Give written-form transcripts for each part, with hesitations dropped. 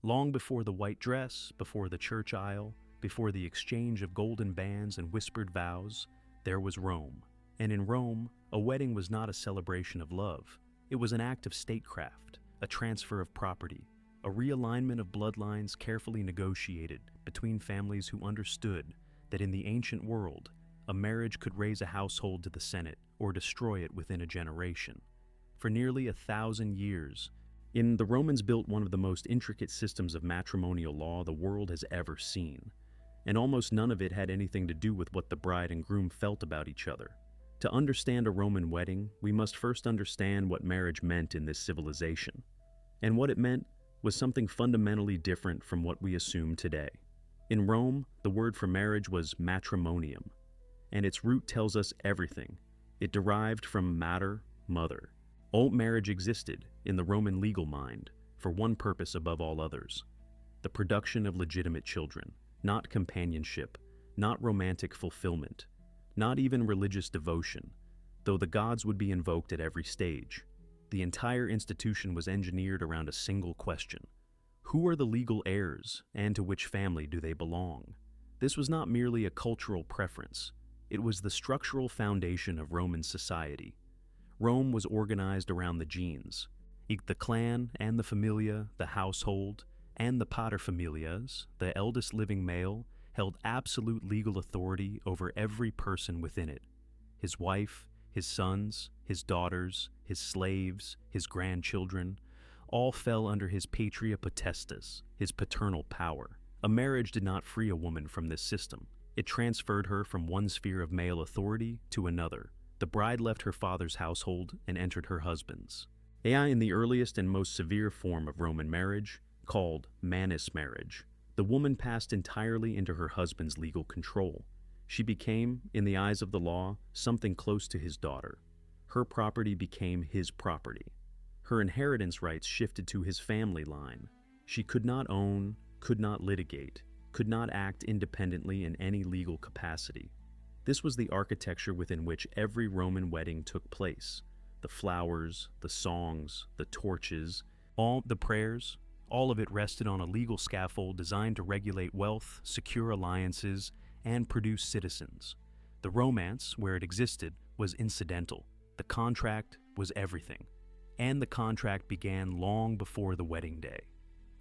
Long before the white dress, before the church aisle, before the exchange of golden bands and whispered vows, there was Rome. And in Rome, a wedding was not a celebration of love. It was an act of statecraft, a transfer of property, a realignment of bloodlines carefully negotiated between families who understood that in the ancient world, a marriage could raise a household to the Senate or destroy it within a generation. For nearly 1,000 years, the Romans built one of the most intricate systems of matrimonial law the world has ever seen, and almost none of it had anything to do with what the bride and groom felt about each other. To understand a Roman wedding, we must first understand what marriage meant in this civilization. And what it meant was something fundamentally different from what we assume today. In Rome, the word for marriage was matrimonium, and its root tells us everything. It derived from mater, mother. All marriage existed, in the Roman legal mind, for one purpose above all others: the production of legitimate children, not companionship, not romantic fulfillment, not even religious devotion, though the gods would be invoked at every stage. The entire institution was engineered around a single question: who are the legal heirs, and to which family do they belong? This was not merely a cultural preference. It was the structural foundation of Roman society. Rome was organized around the genes. The clan and the familia, the household, and the paterfamilias, the eldest living male, held absolute legal authority over every person within it. His wife, his sons, his daughters, his slaves, his grandchildren, all fell under his patria potestas, his paternal power. A marriage did not free a woman from this system. It transferred her from one sphere of male authority to another. The bride left her father's household and entered her husband's. In the earliest and most severe form of Roman marriage, called manus marriage, the woman passed entirely into her husband's legal control. She became, in the eyes of the law, something close to his daughter. Her property became his property. Her inheritance rights shifted to his family line. She could not own, could not litigate, could not act independently in any legal capacity. This was the architecture within which every Roman wedding took place. The flowers, the songs, the torches, all the prayers, all of it rested on a legal scaffold designed to regulate wealth, secure alliances, and produce citizens. The romance, where it existed, was incidental. The contract was everything. And the contract began long before the wedding day.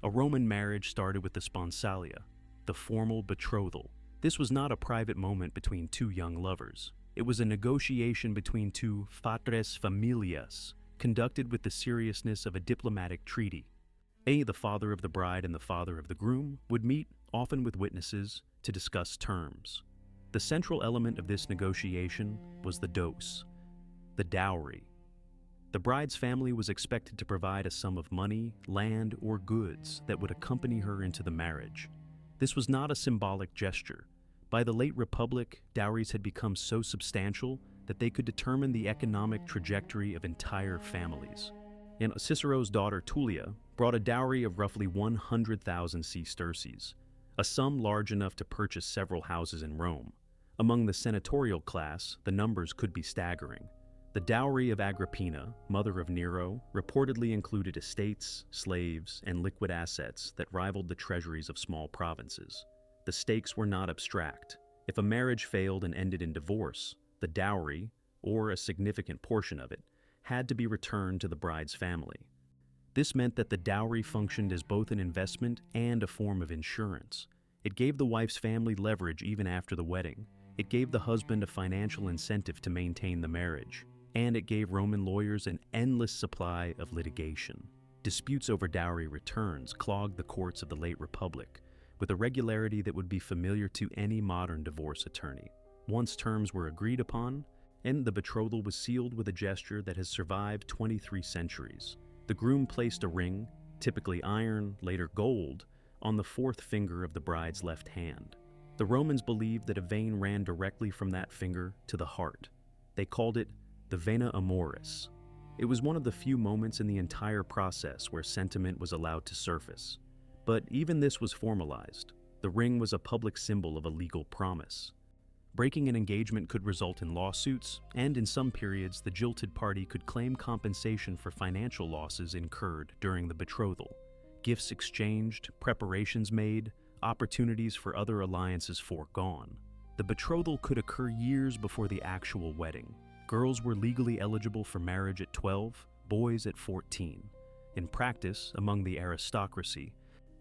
A Roman marriage started with the sponsalia, the formal betrothal. This was not a private moment between two young lovers. It was a negotiation between two paterfamilias, conducted with the seriousness of a diplomatic treaty. The father of the bride and the father of the groom would meet, often with witnesses, to discuss terms. The central element of this negotiation was the dose, the dowry. The bride's family was expected to provide a sum of money, land, or goods that would accompany her into the marriage. This was not a symbolic gesture. By the late Republic, dowries had become so substantial that they could determine the economic trajectory of entire families. And Cicero's daughter Tullia brought a dowry of roughly 100,000 sesterces, a sum large enough to purchase several houses in Rome. Among the senatorial class, the numbers could be staggering. The dowry of Agrippina, mother of Nero, reportedly included estates, slaves, and liquid assets that rivaled the treasuries of small provinces. The stakes were not abstract. If a marriage failed and ended in divorce, the dowry, or a significant portion of it, had to be returned to the bride's family. This meant that the dowry functioned as both an investment and a form of insurance. It gave the wife's family leverage even after the wedding. It gave the husband a financial incentive to maintain the marriage. And it gave Roman lawyers an endless supply of litigation. Disputes over dowry returns clogged the courts of the late Republic with a regularity that would be familiar to any modern divorce attorney. Once terms were agreed upon, and the betrothal was sealed with a gesture that has survived 23 centuries. The groom placed a ring, typically iron, later gold, on the fourth finger of the bride's left hand. The Romans believed that a vein ran directly from that finger to the heart. They called it the vena amoris. It was one of the few moments in the entire process where sentiment was allowed to surface. But even this was formalized. The ring was a public symbol of a legal promise. Breaking an engagement could result in lawsuits, and in some periods the jilted party could claim compensation for financial losses incurred during the betrothal. gifts exchanged, preparations made, opportunities for other alliances foregone. The betrothal could occur years before the actual wedding. Girls were legally eligible for marriage at 12, boys at 14. In practice, among the aristocracy,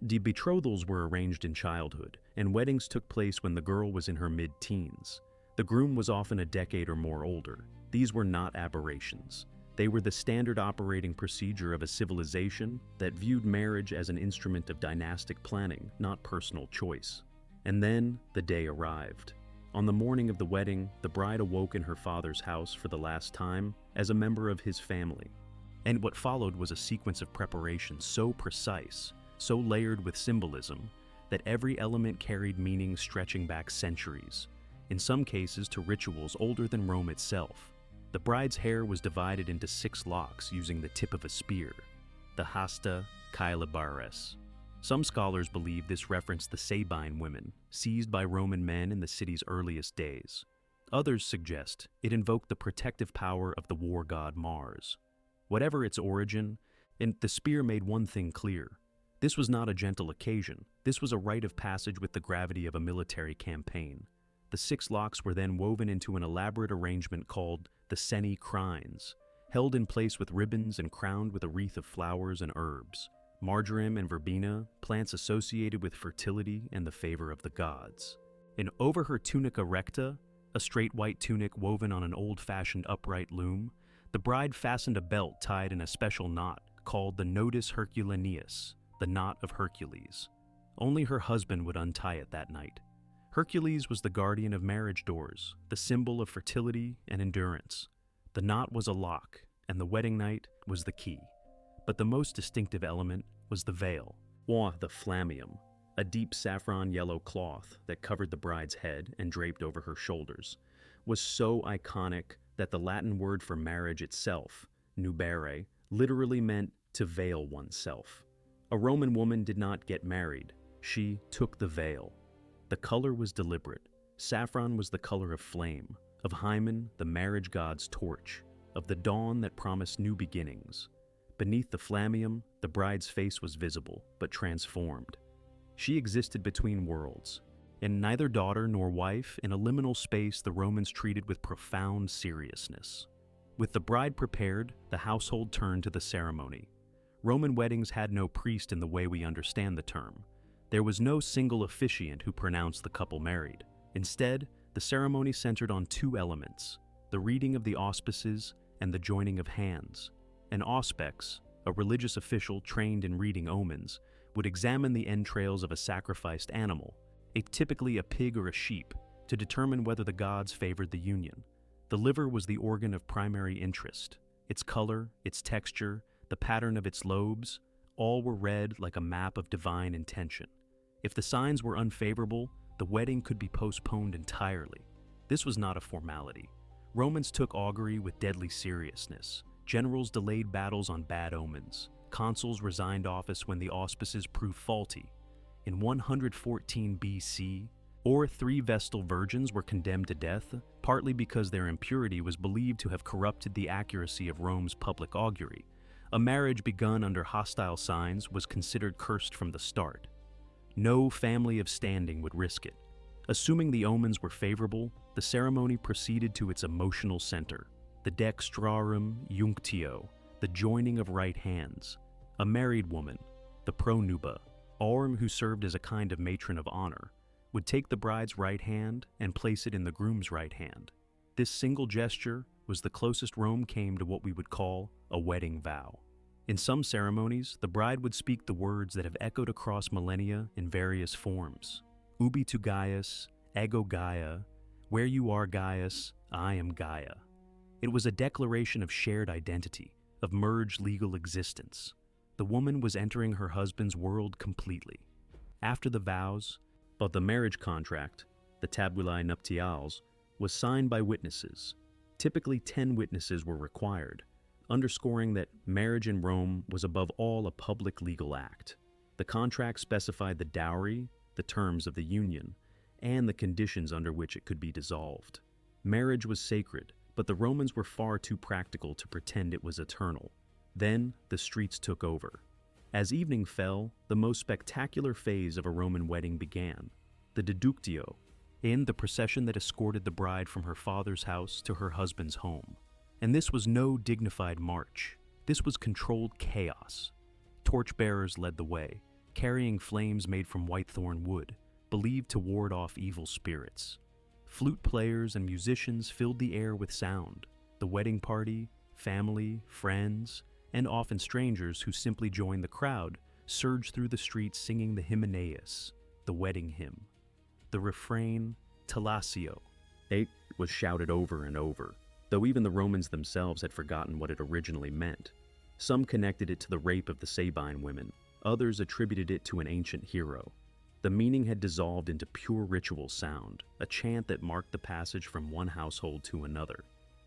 the betrothals were arranged in childhood, and weddings took place when the girl was in her mid-teens. The groom was often a decade or more older. These were not aberrations. They were the standard operating procedure of a civilization that viewed marriage as an instrument of dynastic planning, not personal choice. And then the day arrived. On the morning of the wedding, the bride awoke in her father's house for the last time as a member of his family. And what followed was a sequence of preparations so precise, so layered with symbolism, that every element carried meaning stretching back centuries, in some cases to rituals older than Rome itself. The bride's hair was divided into 6 locks using the tip of a spear, the hasta caelibares. Some scholars believe this referenced the Sabine women, seized by Roman men in the city's earliest days. Others suggest it invoked the protective power of the war god Mars. Whatever its origin, the spear made one thing clear. This was not a gentle occasion. This was a rite of passage with the gravity of a military campaign. The 6 locks were then woven into an elaborate arrangement called the sine crines, held in place with ribbons and crowned with a wreath of flowers and herbs. Marjoram and verbena, plants associated with fertility and the favor of the gods. And over her tunica recta, a straight white tunic woven on an old-fashioned upright loom, the bride fastened a belt tied in a special knot called the nodus herculaneus, the knot of Hercules. Only her husband would untie it that night. Hercules was the guardian of marriage doors, the symbol of fertility and endurance. The knot was a lock, and the wedding night was the key. But the most distinctive element was the veil, or the flammeum, a deep saffron yellow cloth that covered the bride's head and draped over her shoulders, was so iconic that the Latin word for marriage itself, nubere, literally meant to veil oneself. A Roman woman did not get married, she took the veil. The color was deliberate. Saffron was the color of flame, of Hymen, the marriage god's torch, of the dawn that promised new beginnings. Beneath the flammeum, the bride's face was visible, but transformed. She existed between worlds. And neither daughter nor wife, in a liminal space the Romans treated with profound seriousness. With the bride prepared, the household turned to the ceremony. Roman weddings had no priest in the way we understand the term. There was no single officiant who pronounced the couple married. Instead, the ceremony centered on 2 elements, the reading of the auspices and the joining of hands. An auspex, a religious official trained in reading omens, would examine the entrails of a sacrificed animal, typically a pig or a sheep, to determine whether the gods favored the union. The liver was the organ of primary interest. Its color, its texture, the pattern of its lobes, all were read like a map of divine intention. If the signs were unfavorable, the wedding could be postponed entirely. This was not a formality. Romans took augury with deadly seriousness. Generals delayed battles on bad omens. Consuls resigned office when the auspices proved faulty. In 114 BC, 3 Vestal virgins were condemned to death, partly because their impurity was believed to have corrupted the accuracy of Rome's public augury. A marriage begun under hostile signs was considered cursed from the start. No family of standing would risk it. Assuming the omens were favorable, the ceremony proceeded to its emotional center, the dextrarum iunctio, the joining of right hands. A married woman, the pronuba, who served as a kind of matron of honor, would take the bride's right hand and place it in the groom's right hand. This single gesture was the closest Rome came to what we would call a wedding vow. In some ceremonies, the bride would speak the words that have echoed across millennia in various forms. Ubi tu Gaius, ego Gaia, where you are Gaius, I am Gaia. It was a declaration of shared identity, of merged legal existence. The woman was entering her husband's world completely. After the vows, but the marriage contract, the tabulae nuptiales, was signed by witnesses. Typically 10 witnesses were required, underscoring that marriage in Rome was above all a public legal act. The contract specified the dowry, the terms of the union, and the conditions under which it could be dissolved. Marriage was sacred, but the Romans were far too practical to pretend it was eternal. Then the streets took over. As evening fell, the most spectacular phase of a Roman wedding began, the deductio, in the procession that escorted the bride from her father's house to her husband's home. And this was no dignified march. This was controlled chaos. Torchbearers led the way, carrying flames made from whitethorn wood, believed to ward off evil spirits. Flute players and musicians filled the air with sound. The wedding party, family, friends, and often strangers who simply joined the crowd surged through the streets singing the Hymenaeus, the wedding hymn. The refrain, Telasio, it was shouted over and over, though even the Romans themselves had forgotten what it originally meant. Some connected it to the rape of the Sabine women, others attributed it to an ancient hero. The meaning had dissolved into pure ritual sound, a chant that marked the passage from one household to another.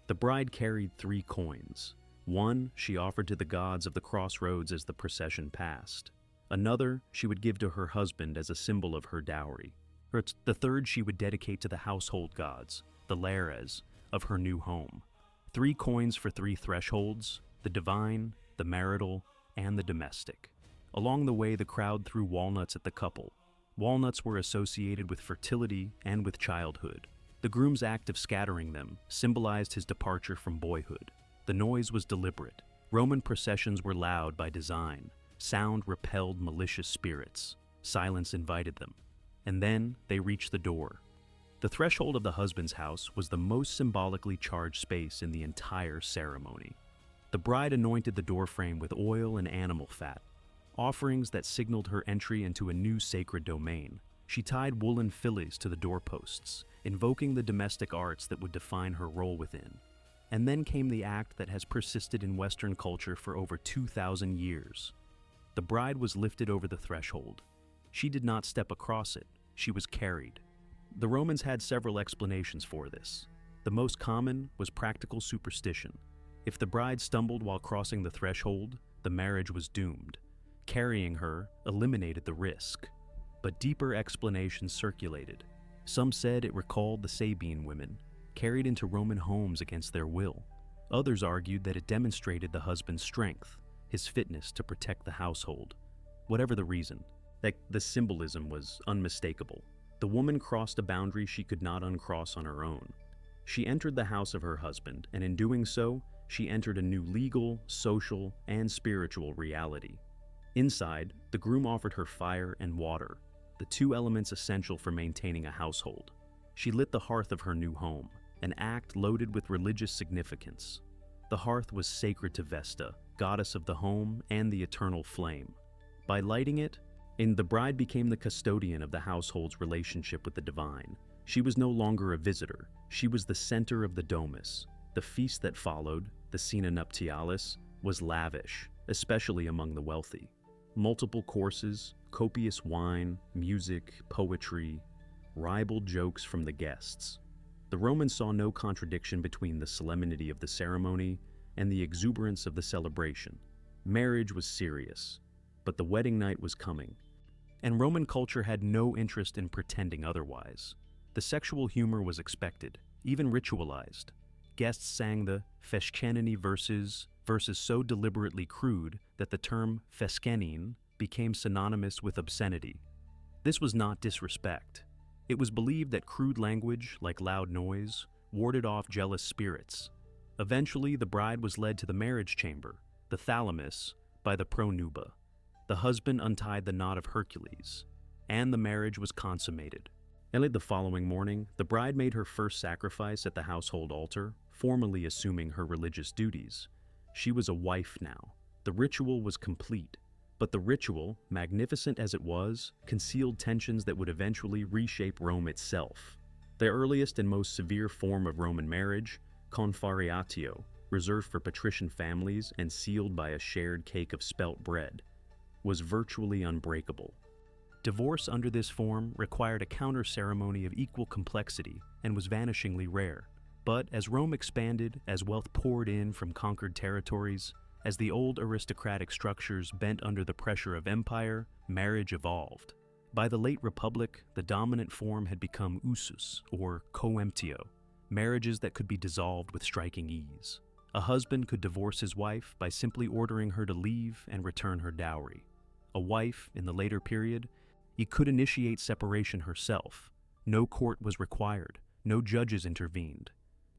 The bride carried 3 coins. One she offered to the gods of the crossroads as the procession passed. Another she would give to her husband as a symbol of her dowry. The third she would dedicate to the household gods, the lares, of her new home. 3 coins for 3 thresholds, the divine, the marital, and the domestic. Along the way, the crowd threw walnuts at the couple. Walnuts were associated with fertility and with childhood. The groom's act of scattering them symbolized his departure from boyhood. The noise was deliberate. Roman processions were loud by design. Sound repelled malicious spirits. Silence invited them. And then they reached the door. The threshold of the husband's house was the most symbolically charged space in the entire ceremony. The bride anointed the doorframe with oil and animal fat, offerings that signaled her entry into a new sacred domain. She tied woolen fillies to the doorposts, invoking the domestic arts that would define her role within. And then came the act that has persisted in Western culture for over 2,000 years. The bride was lifted over the threshold. She did not step across it, she was carried. The Romans had several explanations for this. The most common was practical superstition. If the bride stumbled while crossing the threshold, the marriage was doomed. Carrying her eliminated the risk. But deeper explanations circulated. Some said it recalled the Sabine women, carried into Roman homes against their will. Others argued that it demonstrated the husband's strength, his fitness to protect the household. Whatever the reason, that the symbolism was unmistakable. The woman crossed a boundary she could not uncross on her own. She entered the house of her husband, and in doing so, she entered a new legal, social, and spiritual reality. Inside, the groom offered her fire and water, the 2 elements essential for maintaining a household. She lit the hearth of her new home, an act loaded with religious significance. The hearth was sacred to Vesta, goddess of the home and the eternal flame. By lighting it, the bride became the custodian of the household's relationship with the divine. She was no longer a visitor. She was the center of the domus. The feast that followed, the sine nuptialis, was lavish, especially among the wealthy. Multiple courses, copious wine, music, poetry, ribald jokes from the guests. The Romans saw no contradiction between the solemnity of the ceremony and the exuberance of the celebration. Marriage was serious, but the wedding night was coming. And Roman culture had no interest in pretending otherwise. The sexual humor was expected, even ritualized. Guests sang the fescenini verses so deliberately crude that the term fescenin became synonymous with obscenity. This was not disrespect. It was believed that crude language, like loud noise, warded off jealous spirits. Eventually, the bride was led to the marriage chamber, the thalamus, by the pronuba. The husband untied the knot of Hercules, and the marriage was consummated. Early the following morning, the bride made her first sacrifice at the household altar, formally assuming her religious duties. She was a wife now. The ritual was complete, but the ritual, magnificent as it was, concealed tensions that would eventually reshape Rome itself. The earliest and most severe form of Roman marriage, confariatio, reserved for patrician families and sealed by a shared cake of spelt bread, was virtually unbreakable. Divorce under this form required a counter-ceremony of equal complexity and was vanishingly rare. But as Rome expanded, as wealth poured in from conquered territories, as the old aristocratic structures bent under the pressure of empire, marriage evolved. By the late Republic, the dominant form had become usus, or coemptio, marriages that could be dissolved with striking ease. A husband could divorce his wife by simply ordering her to leave and return her dowry. A wife, in the later period, could initiate separation herself. No court was required, no judges intervened.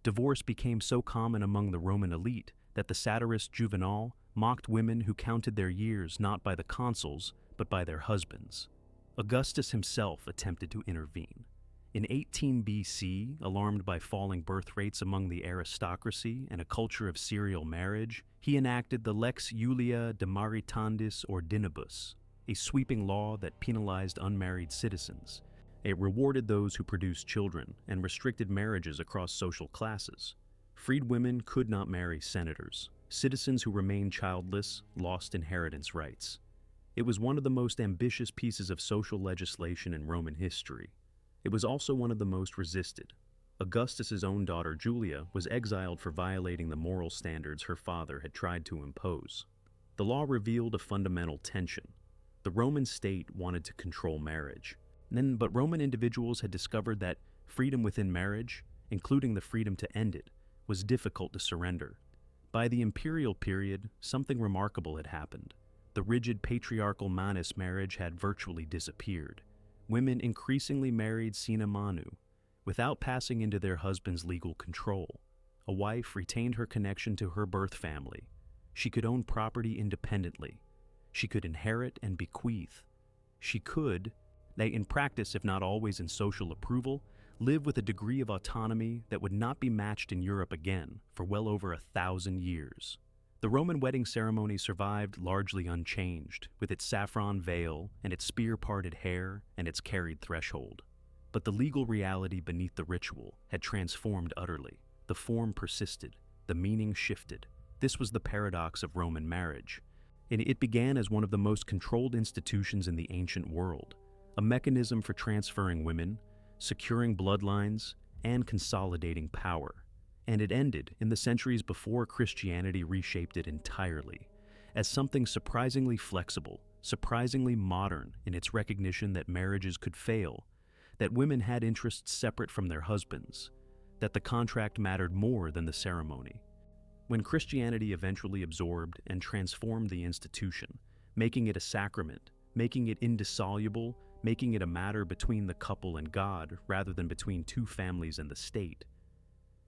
Divorce became so common among the Roman elite that the satirist Juvenal mocked women who counted their years not by the consuls, but by their husbands. Augustus himself attempted to intervene. In 18 BC, alarmed by falling birth rates among the aristocracy and a culture of serial marriage, he enacted the Lex Julia de Maritandis Ordinibus, a sweeping law that penalized unmarried citizens. It rewarded those who produced children and restricted marriages across social classes. Freed women could not marry senators. Citizens who remained childless lost inheritance rights. It was one of the most ambitious pieces of social legislation in Roman history. It was also one of the most resisted. Augustus's own daughter Julia was exiled for violating the moral standards her father had tried to impose. The law revealed a fundamental tension. The Roman state wanted to control marriage. But Roman individuals had discovered that freedom within marriage, including the freedom to end it, was difficult to surrender. By the imperial period, something remarkable had happened. The rigid patriarchal manus marriage had virtually disappeared. Women increasingly married sine manu, without passing into their husband's legal control. A wife retained her connection to her birth family. She could own property independently. She could inherit and bequeath. She could, in practice if not always in social approval, live with a degree of autonomy that would not be matched in Europe again for well over 1,000 years. The Roman wedding ceremony survived largely unchanged, with its saffron veil and its spear-parted hair and its carried threshold. But the legal reality beneath the ritual had transformed utterly. The form persisted, the meaning shifted. This was the paradox of Roman marriage. And it began as one of the most controlled institutions in the ancient world, a mechanism for transferring women, securing bloodlines, and consolidating power. And it ended in the centuries before Christianity reshaped it entirely, as something surprisingly flexible, surprisingly modern in its recognition that marriages could fail, that women had interests separate from their husbands, that the contract mattered more than the ceremony. When Christianity eventually absorbed and transformed the institution, making it a sacrament, making it indissoluble, making it a matter between the couple and God rather than between two families and the state,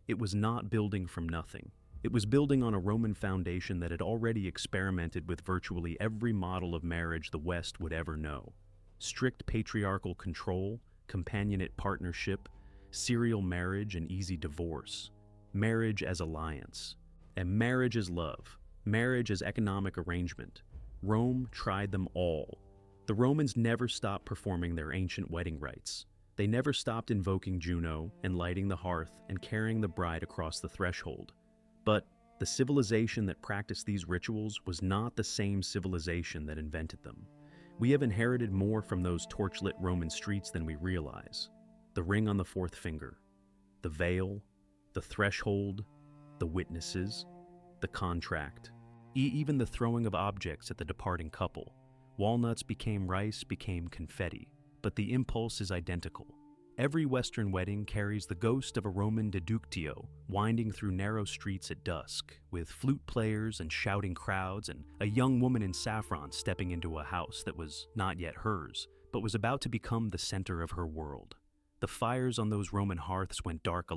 it was not building from nothing. It was building on a Roman foundation that had already experimented with virtually every model of marriage the West would ever know. Strict patriarchal control, companionate partnership, serial marriage and easy divorce, marriage as alliance, and marriage as love, marriage as economic arrangement. Rome tried them all. The Romans never stopped performing their ancient wedding rites. They never stopped invoking Juno and lighting the hearth and carrying the bride across the threshold. But the civilization that practiced these rituals was not the same civilization that invented them. We have inherited more from those torchlit Roman streets than we realize. The ring on the fourth finger, the veil, the threshold, the witnesses, the contract, even the throwing of objects at the departing couple. Walnuts became rice, became confetti. But the impulse is identical. Every Western wedding carries the ghost of a Roman iunctio winding through narrow streets at dusk, with flute players and shouting crowds and a young woman in saffron stepping into a house that was not yet hers, but was about to become the center of her world. The fires on those Roman hearths went dark